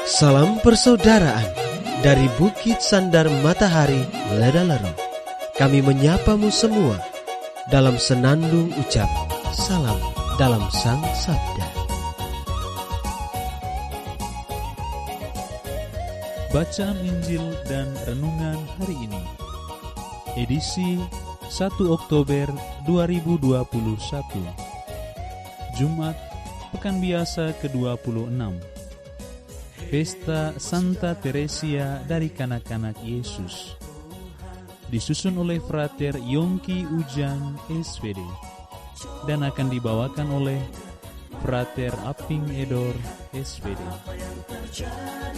Salam persaudaraan dari Bukit Sandar Matahari Ledalero. Kami menyapamu semua dalam senandung ucap salam dalam Sang Sabda. Bacaan Injil dan Renungan hari ini, edisi 1 Oktober 2021, Jumat, Pekan Biasa ke-26, Pesta Santa Teresia dari Kanak-Kanak Yesus, disusun oleh Frater Yongki Ujang SVD, dan akan dibawakan oleh Frater Aping Edor SVD.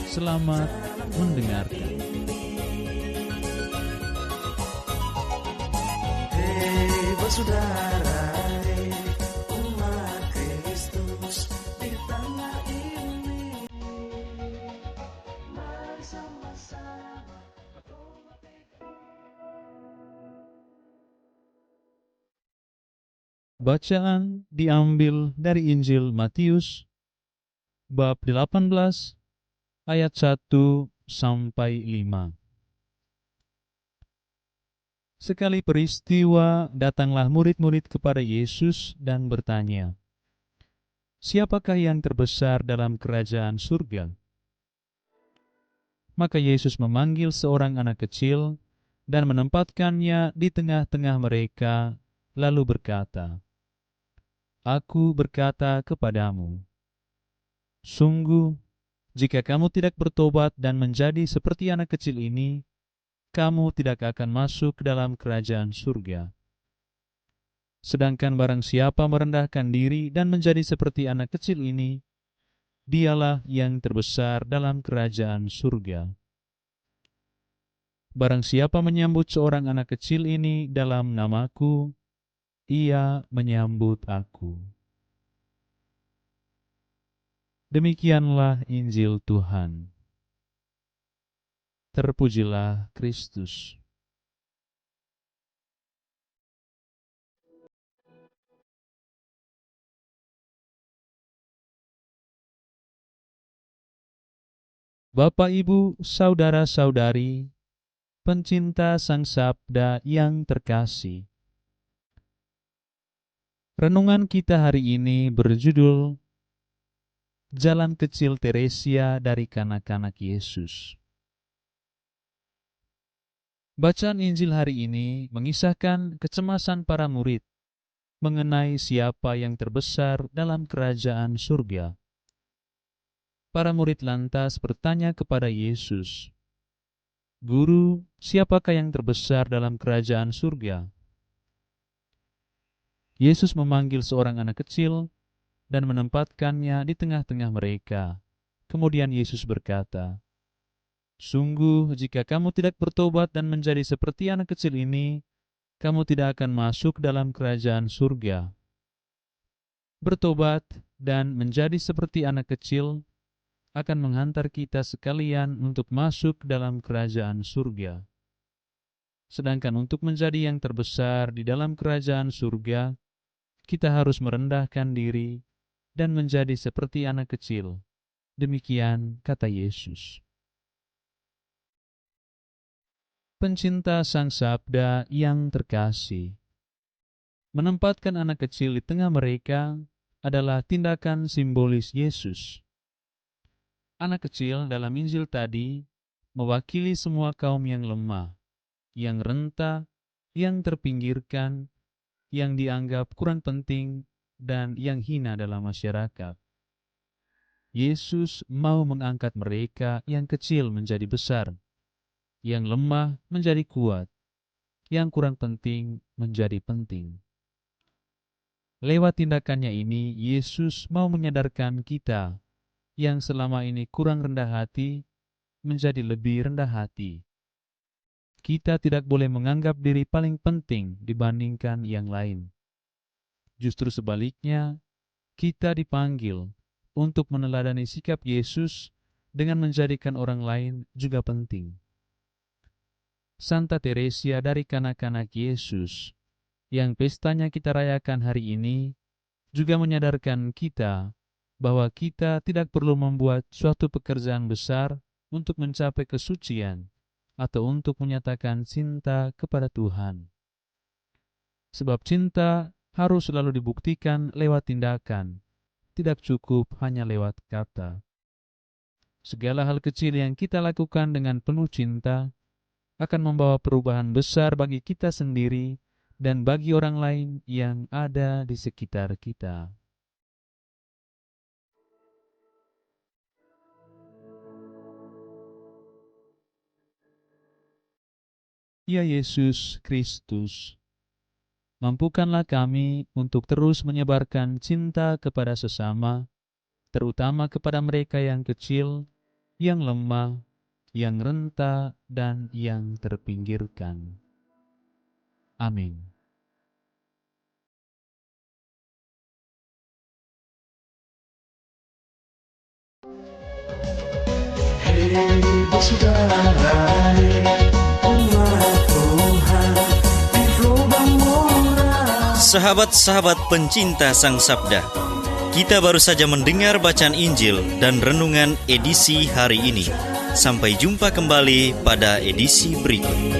Selamat mendengarkan. Hei saudara, umat Kristus di tanah ini, mari sama-sama. Bacaan diambil dari Injil Matius bab 18 ayat 1 sampai 5. Sekali peristiwa, datanglah murid-murid kepada Yesus dan bertanya, "Siapakah yang terbesar dalam kerajaan surga?" Maka Yesus memanggil seorang anak kecil dan menempatkannya di tengah-tengah mereka, lalu berkata, "Aku berkata kepadamu, sungguh, jika kamu tidak bertobat dan menjadi seperti anak kecil ini, kamu tidak akan masuk ke dalam kerajaan surga. Sedangkan barang siapa merendahkan diri dan menjadi seperti anak kecil ini, dialah yang terbesar dalam kerajaan surga. Barang siapa menyambut seorang anak kecil ini dalam namaku, ia menyambut aku." Demikianlah Injil Tuhan. Terpujilah Kristus. Bapak, Ibu, saudara-saudari, pencinta Sang Sabda yang terkasih. Renungan kita hari ini berjudul Jalan Kecil Teresia dari Kanak-Kanak Yesus. Bacaan Injil hari ini mengisahkan kecemasan para murid mengenai siapa yang terbesar dalam kerajaan surga. Para murid lantas bertanya kepada Yesus, "Guru, siapakah yang terbesar dalam kerajaan surga?" Yesus memanggil seorang anak kecil dan menempatkannya di tengah-tengah mereka. Kemudian Yesus berkata, "Sungguh, jika kamu tidak bertobat dan menjadi seperti anak kecil ini, kamu tidak akan masuk dalam kerajaan surga." Bertobat dan menjadi seperti anak kecil akan menghantar kita sekalian untuk masuk dalam kerajaan surga. Sedangkan untuk menjadi yang terbesar di dalam kerajaan surga, kita harus merendahkan diri dan menjadi seperti anak kecil. Demikian kata Yesus. Pencinta Sang Sabda yang terkasih, menempatkan anak kecil di tengah mereka adalah tindakan simbolis Yesus. Anak kecil dalam Injil tadi mewakili semua kaum yang lemah, yang renta, yang terpinggirkan, yang dianggap kurang penting, dan yang hina dalam masyarakat. Yesus mau mengangkat mereka yang kecil menjadi besar, yang lemah menjadi kuat, yang kurang penting menjadi penting. Lewat tindakannya ini, Yesus mau menyadarkan kita yang selama ini kurang rendah hati menjadi lebih rendah hati. Kita tidak boleh menganggap diri paling penting dibandingkan yang lain. Justru sebaliknya, kita dipanggil untuk meneladani sikap Yesus dengan menjadikan orang lain juga penting. Santa Teresia dari Kanak-Kanak Yesus, yang pestanya kita rayakan hari ini, juga menyadarkan kita bahwa kita tidak perlu membuat suatu pekerjaan besar untuk mencapai kesucian atau untuk menyatakan cinta kepada Tuhan. Sebab cinta harus selalu dibuktikan lewat tindakan, tidak cukup hanya lewat kata. Segala hal kecil yang kita lakukan dengan penuh cinta akan membawa perubahan besar bagi kita sendiri dan bagi orang lain yang ada di sekitar kita. Ya Yesus Kristus, mampukanlah kami untuk terus menyebarkan cinta kepada sesama, terutama kepada mereka yang kecil, yang lemah, yang renta, dan yang terpinggirkan. Amin. Hei bersaudara, umat Tuhan di lubang murah. Sahabat-sahabat pencinta Sang Sabda, kita baru saja mendengar bacaan Injil dan renungan edisi hari ini. Sampai jumpa kembali pada edisi berikut.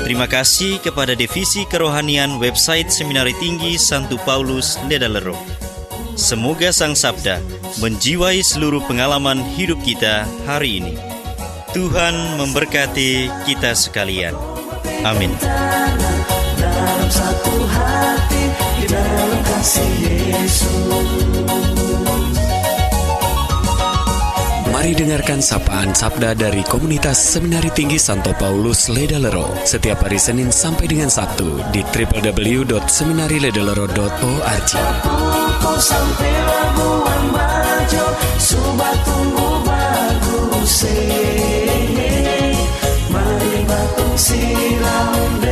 Terima kasih kepada Divisi Kerohanian website Seminari Tinggi Santo Paulus Ledalero. Semoga Sang Sabda menjiwai seluruh pengalaman hidup kita hari ini. Tuhan memberkati kita sekalian. Amin. Dalam satu hati, di dalam kasih Yesus. Mari dengarkan sapaan sabda dari Komunitas Seminari Tinggi Santo Paulus Ledalero setiap hari Senin sampai dengan Sabtu di www.seminariledalero.org. Pukul sampai Labuan Bajo, Subak tunggu bagus. Mari batung silam